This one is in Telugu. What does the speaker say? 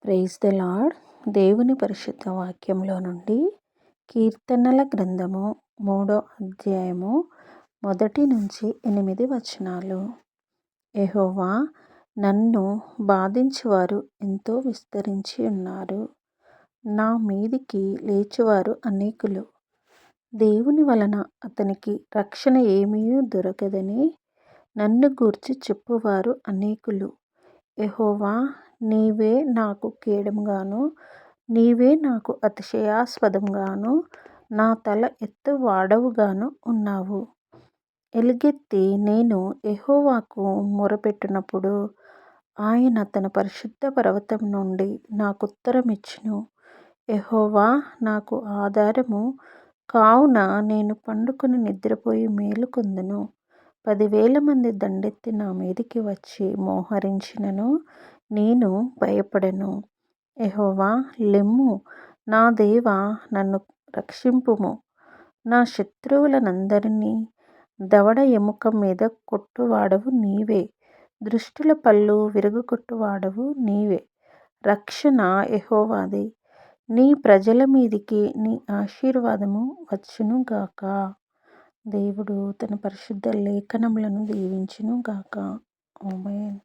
Praise the lord. దేవుని పరిశుద్ధ వాక్యంలో నుండి కీర్తనల గ్రంథము 3వ అధ్యాయము 1 నుంచి 8 వచనాలు. యెహోవా, నన్ను బాధించువారు ఎంతో విస్తరించి ఉన్నారు. నా మీదికి లేచువారు అనేకులు. దేవుని వలన అతనికి రక్షణ ఏమీ దొరకదని నన్ను గూర్చి చెప్పువారు అనేకులు. యెహోవా, నీవే నాకు కేడముగాను, నీవే నాకు అతిశయాస్పదంగాను, నా తల ఎత్తు వాడవుగాను ఉన్నావు. ఎలుగెత్తి నేను యెహోవాకు మొరపెట్టినప్పుడు ఆయన తన పరిశుద్ధ పర్వతం నుండి నాకుత్తరమిచ్చును. యెహోవా నాకు ఆధారము కావున నేను పండుకొని నిద్రపోయి మేలుకొందును. 10,000 మంది దండెత్తి నా మీదికి వచ్చి మోహరించినను నేను భయపడను. యెహోవా, లెమ్ము, నా దేవా, నన్ను రక్షింపుము. నా శత్రువులనందరినీ దవడ ఎముక మీద కొట్టువాడవు నీవే. దుష్టుల పళ్ళు విరగగొట్టువాడవు నీవే. రక్షణ యెహోవాది. నీ ప్రజల మీదికి నీ ఆశీర్వాదము వచ్చునుగాక. దేవుడు తన పరిశుద్ధ లేఖనములను దీవించునుగాక. ఆమేన్.